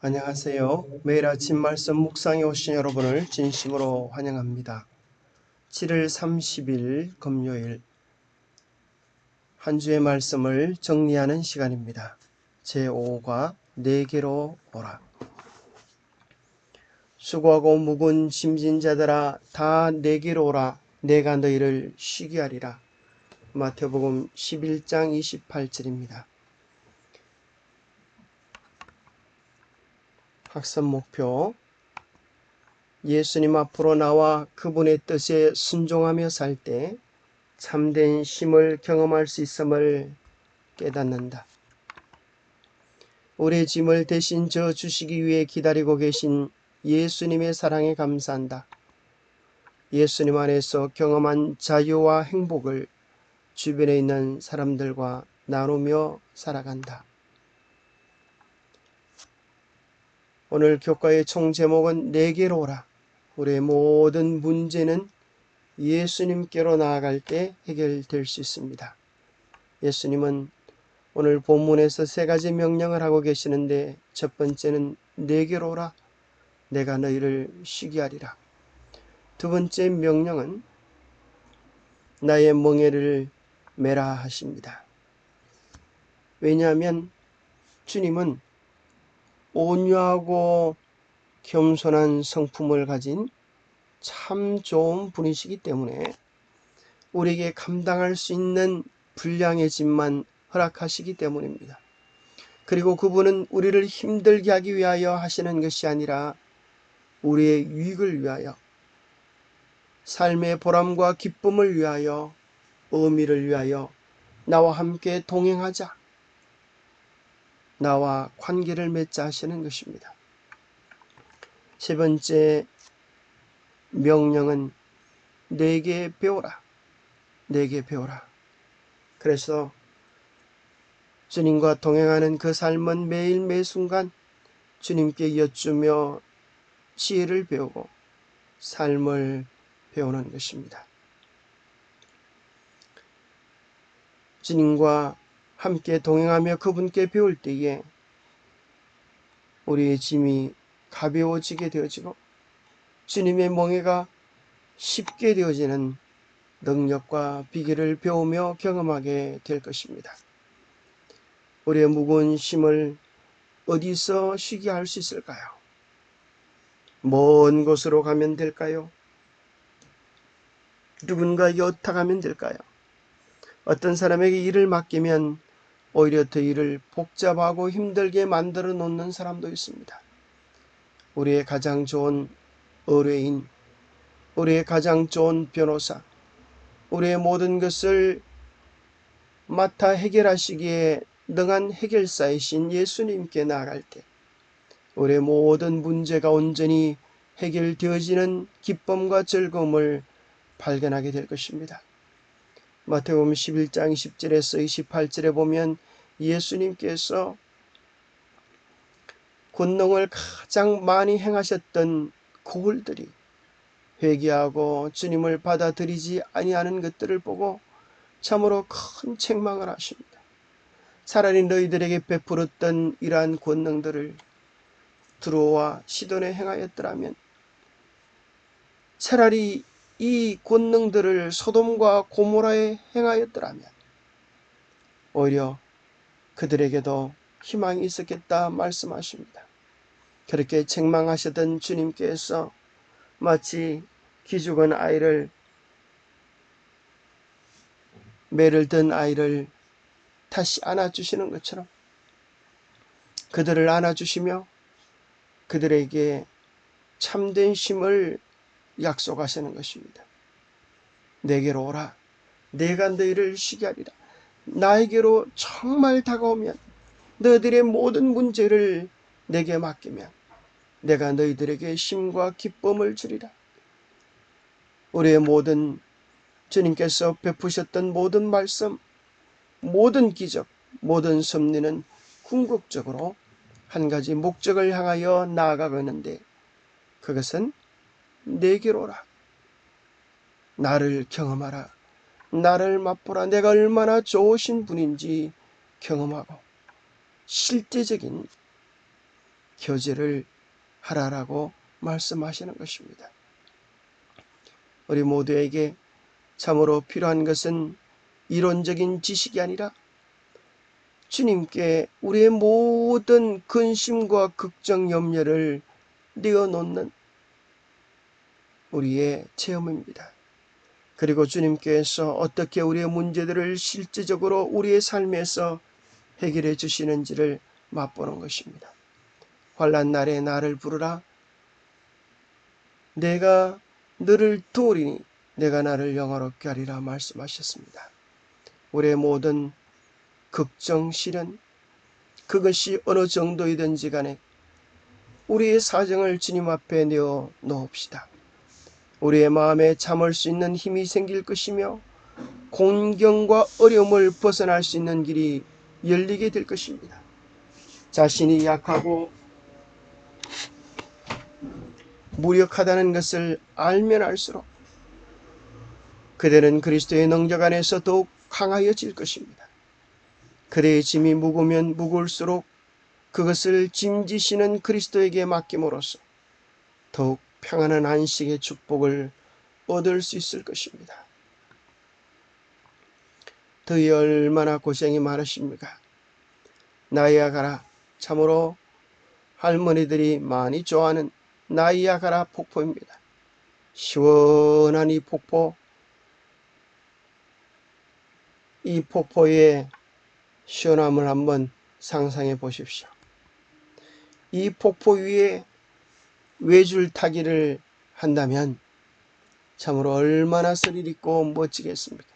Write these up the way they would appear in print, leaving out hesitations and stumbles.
안녕하세요. 매일 아침 말씀 묵상에 오신 여러분을 진심으로 환영합니다. 7월 30일 금요일 한 주의 말씀을 정리하는 시간입니다. 제5과 내게로 오라. 수고하고 무거운 짐진 자들아 다 내게로 오라. 내가 너희를 쉬게 하리라. 마태복음 11장 28절입니다. 학습 목표: 예수님 앞으로 나와 그분의 뜻에 순종하며 살 때 참된 쉼을 경험할 수 있음을 깨닫는다. 우리의 짐을 대신 져 주시기 위해 기다리고 계신 예수님의 사랑에 감사한다. 예수님 안에서 경험한 자유와 행복을 주변에 있는 사람들과 나누며 살아간다. 오늘 교과의 총 제목은 내게로 오라. 우리의 모든 문제는 예수님께로 나아갈 때 해결될 수 있습니다. 예수님은 오늘 본문에서 세 가지 명령을 하고 계시는데, 첫 번째는 내게로 오라. 내가 너희를 쉬게 하리라. 두 번째 명령은 나의 멍에를 메라 하십니다. 왜냐하면 주님은 온유하고 겸손한 성품을 가진 참 좋은 분이시기 때문에 우리에게 감당할 수 있는 분량의 짐만 허락하시기 때문입니다. 그리고 그분은 우리를 힘들게 하기 위하여 하시는 것이 아니라 우리의 유익을 위하여, 삶의 보람과 기쁨을 위하여, 의미를 위하여 나와 함께 동행하자, 나와 관계를 맺자 하시는 것입니다. 세 번째 명령은 내게 배우라. 내게 배우라. 그래서 주님과 동행하는 그 삶은 매일 매순간 주님께 여쭈며 지혜를 배우고 삶을 배우는 것입니다. 주님과 함께 동행하며 그분께 배울 때에 우리의 짐이 가벼워지게 되어지고 주님의 멍에가 쉽게 되어지는 능력과 비결을 배우며 경험하게 될 것입니다. 우리의 무거운 짐을 어디서 쉬게 할 수 있을까요? 먼 곳으로 가면 될까요? 누군가에게 의탁하면 될까요? 어떤 사람에게 일을 맡기면 오히려 더 일을 복잡하고 힘들게 만들어 놓는 사람도 있습니다. 우리의 가장 좋은 의뢰인, 우리의 가장 좋은 변호사, 우리의 모든 것을 맡아 해결하시기에 능한 해결사이신 예수님께 나아갈 때 우리의 모든 문제가 온전히 해결되어지는 기쁨과 즐거움을 발견하게 될 것입니다. 마태복음 11장 10절에서 28절에 보면 예수님께서 권능을 가장 많이 행하셨던 고을들이 회개하고 주님을 받아들이지 아니하는 것들을 보고 참으로 큰 책망을 하십니다. 차라리 너희들에게 베풀었던 이러한 권능들을 두로와 시돈에 행하였더라면, 차라리 이 권능들을 소돔과 고모라에 행하였더라면 오히려 그들에게도 희망이 있었겠다 말씀하십니다. 그렇게 책망하시던 주님께서 마치 기죽은 아이를, 매를 든 아이를 다시 안아주시는 것처럼 그들을 안아주시며 그들에게 참된 쉼을 약속하시는 것입니다. 내게로 오라. 내가 너희를 쉬게 하리라. 나에게로 정말 다가오면, 너희들의 모든 문제를 내게 맡기면 내가 너희들에게 쉼과 기쁨을 주리라. 우리의 모든 주님께서 베푸셨던 모든 말씀, 모든 기적, 모든 섭리는 궁극적으로 한 가지 목적을 향하여 나아가고 있는데, 그것은 내게로 오라. 나를 경험하라. 나를 맛보라. 내가 얼마나 좋으신 분인지 경험하고 실제적인 교제를 하라라고 말씀하시는 것입니다. 우리 모두에게 참으로 필요한 것은 이론적인 지식이 아니라 주님께 우리의 모든 근심과 걱정, 염려를 내어놓는 우리의 체험입니다. 그리고 주님께서 어떻게 우리의 문제들을 실제적으로 우리의 삶에서 해결해 주시는지를 맛보는 것입니다. 환난 날에 나를 부르라. 내가 너를 도우리니 내가 나를 영화롭게 하리라 말씀하셨습니다. 우리의 모든 걱정, 시련, 그것이 어느 정도이든지 간에 우리의 사정을 주님 앞에 내어 놓읍시다. 우리의 마음에 참을 수 있는 힘이 생길 것이며 곤경과 어려움을 벗어날 수 있는 길이 열리게 될 것입니다. 자신이 약하고 무력하다는 것을 알면 알수록 그대는 그리스도의 능력 안에서 더욱 강하여질 것입니다. 그대의 짐이 무거우면 무거울수록 그것을 짐지시는 그리스도에게 맡김으로써 더욱 평안한 안식의 축복을 얻을 수 있을 것입니다. 더위 얼마나 고생이 많으십니까? 나이아가라, 참으로 할머니들이 많이 좋아하는 나이아가라 폭포입니다. 시원한 이 폭포, 이 폭포의 시원함을 한번 상상해 보십시오. 이 폭포 위에 외줄 타기를 한다면 참으로 얼마나 스릴 있고 멋지겠습니까?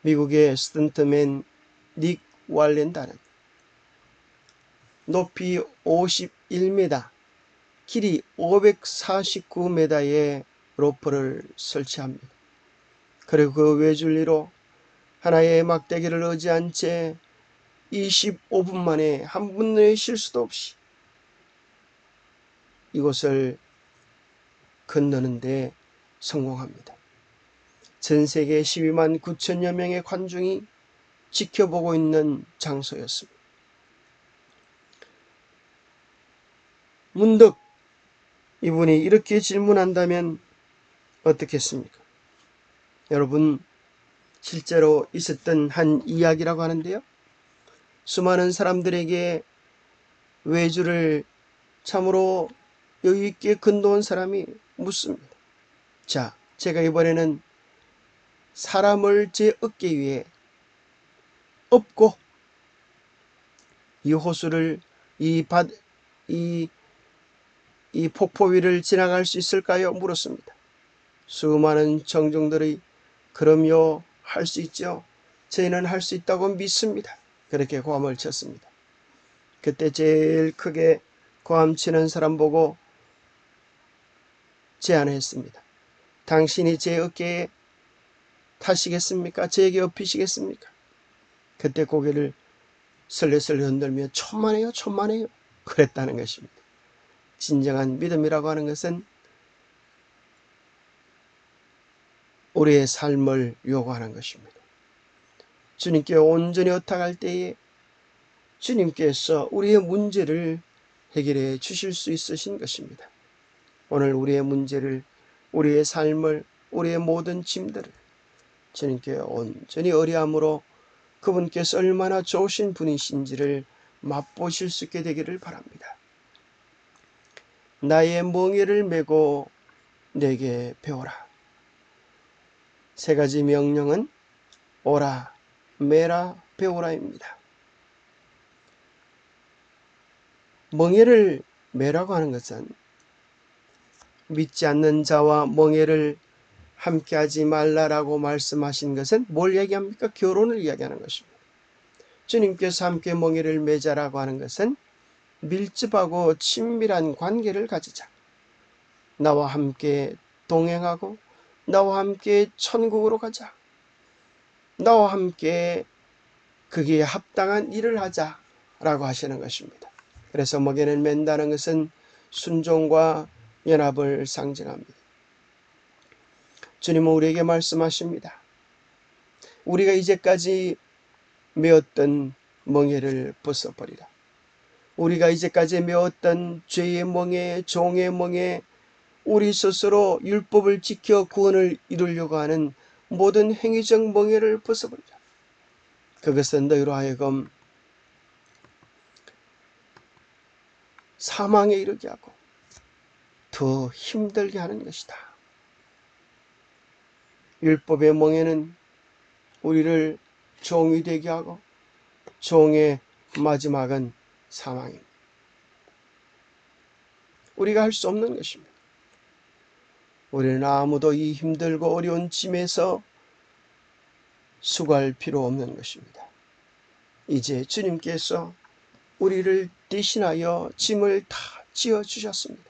미국의 스턴트맨 닉 왈렌다는 높이 51m, 길이 549m의 로프를 설치합니다. 그리고 그 외줄 위로 하나의 막대기를 의지한 채 25분 만에 한 분의 실수도 없이 이곳을 건너는데 성공합니다. 전 세계 12만 9천여 명의 관중이 지켜보고 있는 장소였습니다. 문득 이분이 이렇게 질문한다면 어떻겠습니까? 여러분, 실제로 있었던 한 이야기라고 하는데요. 수많은 사람들에게 외주를 참으로 여유있게 건너온 사람이 묻습니다. 자, 제가 이번에는 사람을 제 어깨 위에 업고 이 호수를 이 폭포 위를 지나갈 수 있을까요? 물었습니다. 수많은 청중들이 그럼요, 할 수 있죠. 저희는 할 수 있다고 믿습니다. 그렇게 고함을 쳤습니다. 그때 제일 크게 고함치는 사람 보고 제안했습니다. 당신이 제 어깨에 타시겠습니까? 저에게 업히시겠습니까? 그때 고개를 설레설레 흔들며 천만에요, 천만에요. 그랬다는 것입니다. 진정한 믿음이라고 하는 것은 우리의 삶을 요구하는 것입니다. 주님께 온전히 의탁할 때에 주님께서 우리의 문제를 해결해 주실 수 있으신 것입니다. 오늘 우리의 문제를, 우리의 삶을, 우리의 모든 짐들을 주님께 온전히 의뢰함으로 그분께서 얼마나 좋으신 분이신지를 맛보실 수 있게 되기를 바랍니다. 나의 멍에를 메고 내게 배워라. 세 가지 명령은 오라, 메라, 배우라입니다. 멍에를 메라고 하는 것은 믿지 않는 자와 멍에를 함께하지 말라라고 말씀하신 것은 뭘 얘기합니까? 결혼을 이야기하는 것입니다. 주님께서 함께 멍에를 매자라고 하는 것은 밀접하고 친밀한 관계를 가지자. 나와 함께 동행하고 나와 함께 천국으로 가자. 나와 함께 거기에 합당한 일을 하자라고 하시는 것입니다. 그래서 멍에를 맨다는 것은 순종과 연합을 상징합니다. 주님은 우리에게 말씀하십니다. 우리가 이제까지 메었던 멍에를 벗어버리라. 우리가 이제까지 메웠던 죄의 멍에, 종의 멍에, 우리 스스로 율법을 지켜 구원을 이루려고 하는 모든 행위적 멍에를 벗어버리라. 그것은 너희로 하여금 사망에 이르게 하고 더 힘들게 하는 것이다. 율법의 멍에는 우리를 종이 되게 하고 종의 마지막은 사망입니다. 우리가 할 수 없는 것입니다. 우리는 아무도 이 힘들고 어려운 짐에서 수고할 필요 없는 것입니다. 이제 주님께서 우리를 대신하여 짐을 다 지어주셨습니다.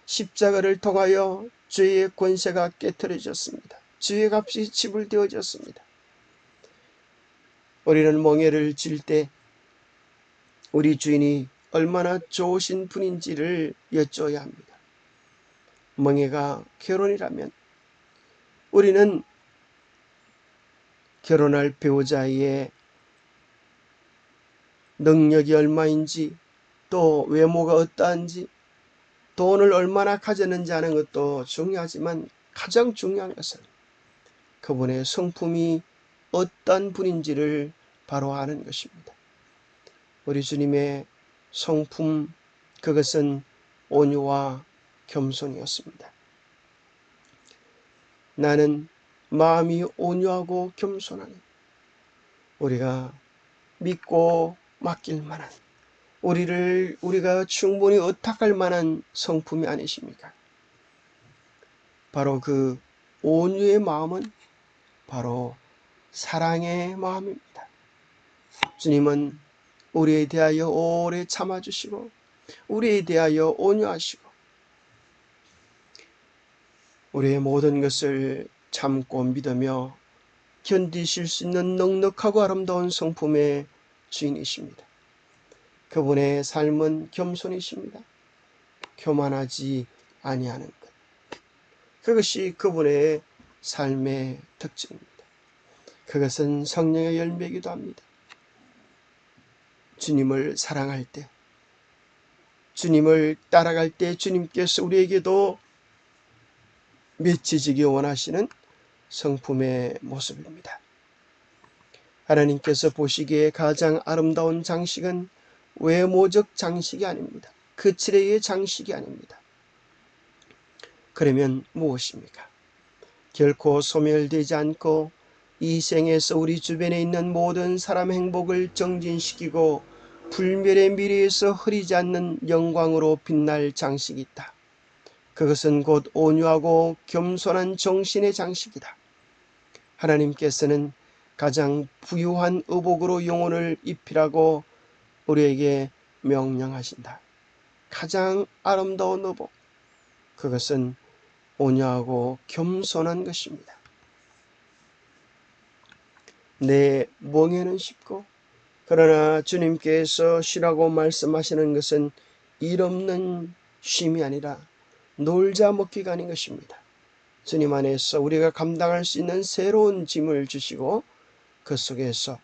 십자가를 통하여 죄의 권세가 깨트려졌습니다. 죄의 값이 지불되어졌습니다. 우리는 멍에를 질 때 우리 주인이 얼마나 좋으신 분인지를 여쭤야 합니다. 멍에가 결혼이라면 우리는 결혼할 배우자의 능력이 얼마인지, 또 외모가 어떠한지, 돈을 얼마나 가졌는지 하는 것도 중요하지만 가장 중요한 것은 그분의 성품이 어떤 분인지를 바로 아는 것입니다. 우리 주님의 성품, 그것은 온유와 겸손이었습니다. 나는 마음이 온유하고 겸손하니 우리가 믿고 맡길 만한, 우리가 충분히 의탁할 만한 성품이 아니십니까? 바로 그 온유의 마음은 바로 사랑의 마음입니다. 주님은 우리에 대하여 오래 참아주시고 우리에 대하여 온유하시고 우리의 모든 것을 참고 믿으며 견디실 수 있는 넉넉하고 아름다운 성품의 주인이십니다. 그분의 삶은 겸손이십니다. 교만하지 아니하는 것, 그것이 그분의 삶의 특징입니다. 그것은 성령의 열매이기도 합니다. 주님을 사랑할 때, 주님을 따라갈 때 주님께서 우리에게도 맺혀지기 원하시는 성품의 모습입니다. 하나님께서 보시기에 가장 아름다운 장식은 외모적 장식이 아닙니다. 거칠의 장식이 아닙니다. 그러면 무엇입니까? 결코 소멸되지 않고 이 생에서 우리 주변에 있는 모든 사람 행복을 정진시키고 불멸의 미래에서 흐리지 않는 영광으로 빛날 장식이 있다. 그것은 곧 온유하고 겸손한 정신의 장식이다. 하나님께서는 가장 부유한 의복으로 영혼을 입히라고 우리에게 명령하신다. 가장 아름다운 의복, 그것은 온유하고 겸손한 것입니다. 내 멍에는 쉽고, 그러나 주님께서 쉬라고 말씀하시는 것은 일 없는 쉼이 아니라 놀자 먹기가 아닌 것입니다. 주님 안에서 우리가 감당할 수 있는 새로운 짐을 주시고 그 속에서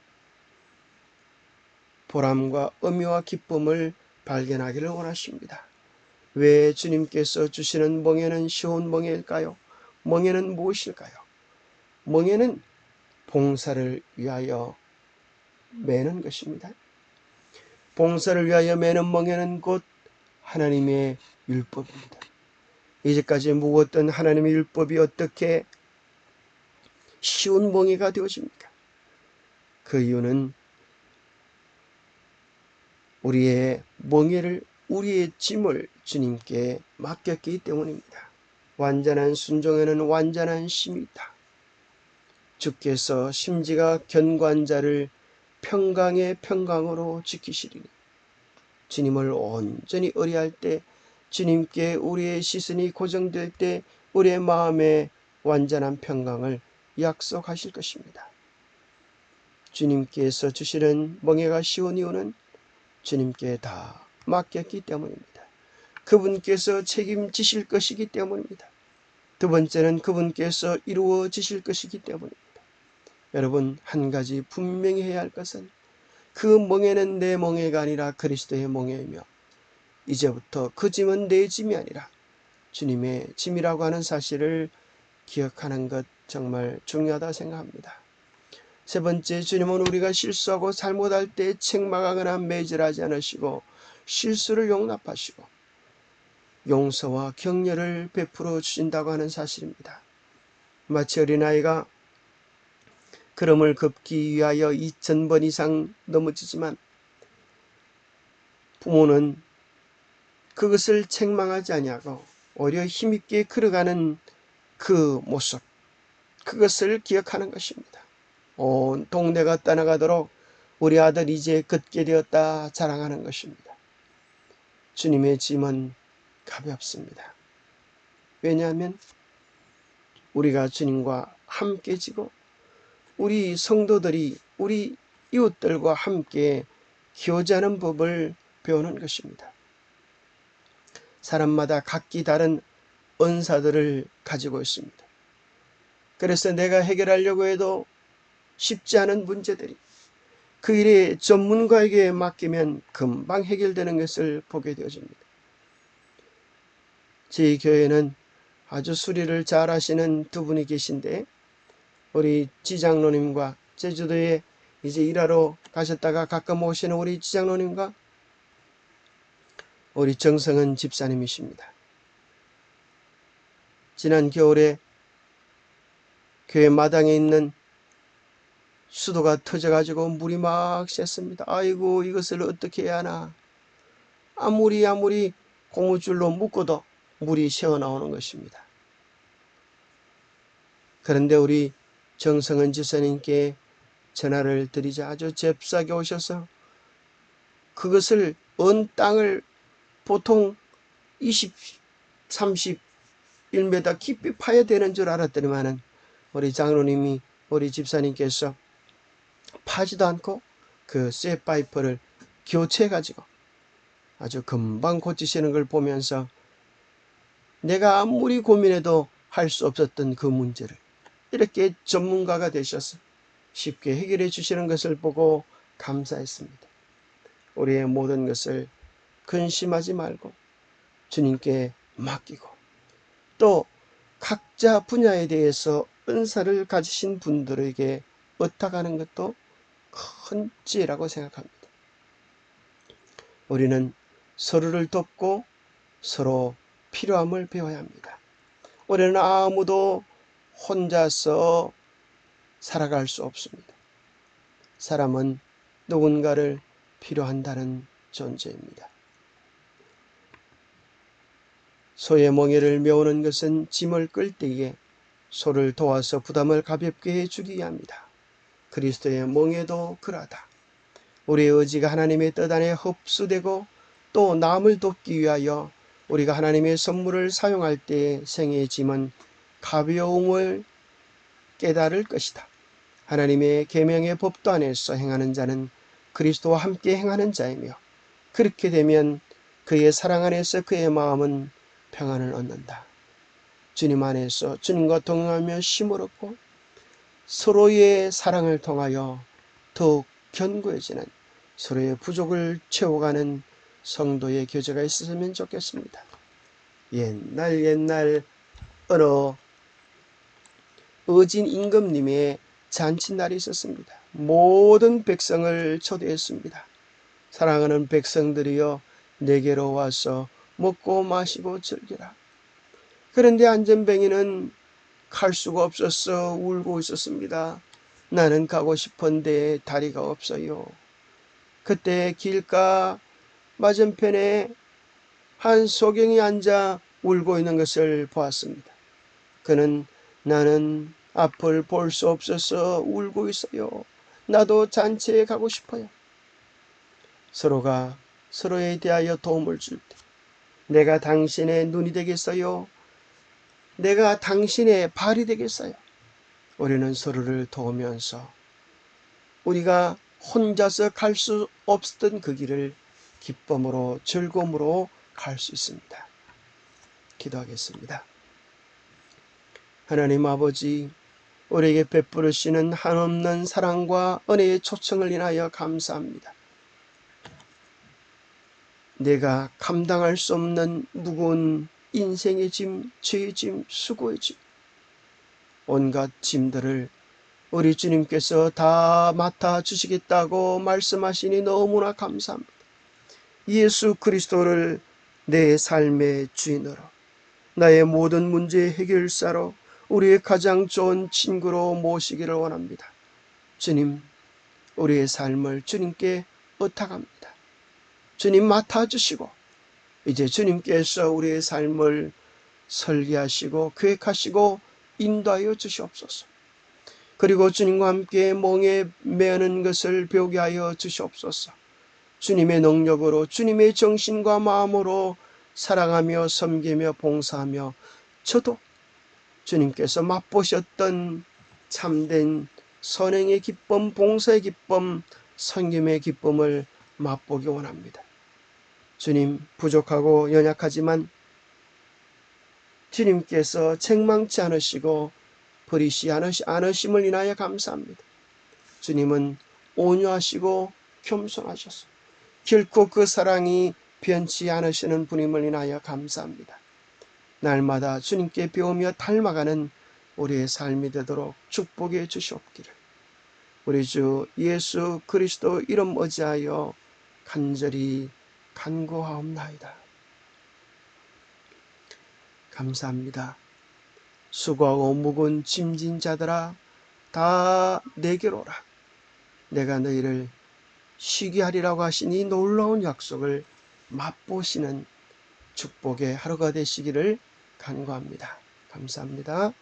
보람과 의미와 기쁨을 발견하기를 원하십니다. 왜 주님께서 주시는 멍에는 쉬운 멍에일까요? 멍에는 무엇일까요? 멍에는 봉사를 위하여 매는 것입니다. 봉사를 위하여 매는 멍에는 곧 하나님의 율법입니다. 이제까지 묵었던 하나님의 율법이 어떻게 쉬운 멍에가 되어집니까? 그 이유는 우리의 멍에를, 우리의 짐을 주님께 맡겼기 때문입니다. 완전한 순종에는 완전한 쉼이 있다. 주께서 심지가 견고한 자를 평강의 평강으로 지키시리니, 주님을 온전히 의뢰할 때, 주님께 우리의 시선이 고정될 때 우리의 마음에 완전한 평강을 약속하실 것입니다. 주님께서 주시는 멍에가 쉬운 이유는 주님께 다 맡겼기 때문입니다. 그분께서 책임지실 것이기 때문입니다. 두 번째는 그분께서 이루어지실 것이기 때문입니다. 여러분, 한 가지 분명히 해야 할 것은 그 멍에는 내 멍에가 아니라 그리스도의 멍에이며 이제부터 그 짐은 내 짐이 아니라 주님의 짐이라고 하는 사실을 기억하는 것 정말 중요하다 생각합니다. 세 번째, 주님은 우리가 실수하고 잘못할 때 책망하거나 매질하지 않으시고 실수를 용납하시고 용서와 격려를 베풀어 주신다고 하는 사실입니다. 마치 어린아이가 걸음을 걷기 위하여 2000번 이상 넘어지지만 부모는 그것을 책망하지 아니하고 오히려 힘있게 걸어가는 그 모습, 그것을 기억하는 것입니다. 온 동네가 떠나가도록 우리 아들 이제 걷게 되었다 자랑하는 것입니다. 주님의 짐은 가볍습니다. 왜냐하면 우리가 주님과 함께 지고 우리 성도들이 우리 이웃들과 함께 교제하는 법을 배우는 것입니다. 사람마다 각기 다른 은사들을 가지고 있습니다. 그래서 내가 해결하려고 해도 쉽지 않은 문제들이 그 일에 전문가에게 맡기면 금방 해결되는 것을 보게 되어집니다. 제 교회는 아주 수리를 잘 하시는 두 분이 계신데 우리 지장로님과 제주도에 이제 일하러 가셨다가 가끔 오시는 우리 지장로님과 우리 정성은 집사님이십니다. 지난 겨울에 교회 마당에 있는 수도가 터져가지고 물이 막 샜습니다. 아이고 이것을 어떻게 해야 하나. 아무리 고무줄로 묶어도 물이 새어나오는 것입니다. 그런데 우리 정성은 집사님께 전화를 드리자 아주 잽싸게 오셔서 그것을 언 땅을 보통 20, 31m 깊이 파야 되는 줄 알았더니만은 우리 장로님이 우리 집사님께서 파지도 않고 그 쇠파이프를 교체해가지고 아주 금방 고치시는 걸 보면서 내가 아무리 고민해도 할 수 없었던 그 문제를 이렇게 전문가가 되셔서 쉽게 해결해 주시는 것을 보고 감사했습니다. 우리의 모든 것을 근심하지 말고 주님께 맡기고 또 각자 분야에 대해서 은사를 가지신 분들에게 의탁하는 것도 큰 지혜라고 생각합니다. 우리는 서로를 돕고 서로 필요함을 배워야 합니다. 우리는 아무도 혼자서 살아갈 수 없습니다. 사람은 누군가를 필요한다는 존재입니다. 소의 멍에를 메우는 것은 짐을 끌 때에 소를 도와서 부담을 가볍게 해주기 위함이다. 그리스도의 멍에도 그러하다. 우리의 의지가 하나님의 뜻 안에 흡수되고 또 남을 돕기 위하여 우리가 하나님의 선물을 사용할 때 생의 짐은 가벼움을 깨달을 것이다. 하나님의 계명의 법도 안에서 행하는 자는 그리스도와 함께 행하는 자이며 그렇게 되면 그의 사랑 안에서 그의 마음은 평안을 얻는다. 주님 안에서 주님과 동행하며 힘을 얻고 서로의 사랑을 통하여 더욱 견고해지는 서로의 부족을 채워가는 성도의 교제가 있었으면 좋겠습니다. 옛날 어느 어진 임금님의 잔칫날이 있었습니다. 모든 백성을 초대했습니다. 사랑하는 백성들이여 내게로 와서 먹고 마시고 즐기라. 그런데 안전뱅이는 갈 수가 없어서 울고 있었습니다. 나는 가고 싶은데 다리가 없어요. 그때 길가 맞은편에 한 소경이 앉아 울고 있는 것을 보았습니다. 그는 나는 앞을 볼 수 없어서 울고 있어요. 나도 잔치에 가고 싶어요. 서로가 서로에 대하여 도움을 줄 때 내가 당신의 눈이 되겠어요. 내가 당신의 발이 되겠어요. 우리는 서로를 도우면서 우리가 혼자서 갈 수 없었던 그 길을 기쁨으로 즐거움으로 갈 수 있습니다. 기도하겠습니다. 하나님 아버지, 우리에게 베푸시는 한없는 사랑과 은혜의 초청을 인하여 감사합니다. 내가 감당할 수 없는 무거운 인생의 짐, 죄의 짐, 수고의 짐, 온갖 짐들을 우리 주님께서 다 맡아주시겠다고 말씀하시니 너무나 감사합니다. 예수 그리스도를 내 삶의 주인으로, 나의 모든 문제의 해결사로, 우리의 가장 좋은 친구로 모시기를 원합니다. 주님, 우리의 삶을 주님께 의탁합니다. 주님 맡아주시고 이제 주님께서 우리의 삶을 설계하시고 계획하시고 인도하여 주시옵소서. 그리고 주님과 함께 멍에 매는 것을 배우게 하여 주시옵소서. 주님의 능력으로, 주님의 정신과 마음으로 사랑하며 섬기며 봉사하며, 저도 주님께서 맛보셨던 참된 선행의 기쁨, 봉사의 기쁨, 섬김의 기쁨을 맛보기 원합니다. 주님, 부족하고 연약하지만 주님께서 책망치 않으시고 버리시 않으심을 인하여 감사합니다. 주님은 온유하시고 겸손하셔서 결코 그 사랑이 변치 않으시는 분임을 인하여 감사합니다. 날마다 주님께 배우며 닮아가는 우리의 삶이 되도록 축복해 주시옵기를 우리 주 예수 그리스도 이름 의지하여 간절히 간구하옵나이다. 감사합니다. 수고하고 무거운 짐진 자들아 다 내게로 오라. 내가 너희를 쉬게 하리라고 하신 이 놀라운 약속을 맛보시는 축복의 하루가 되시기를 간구합니다. 감사합니다.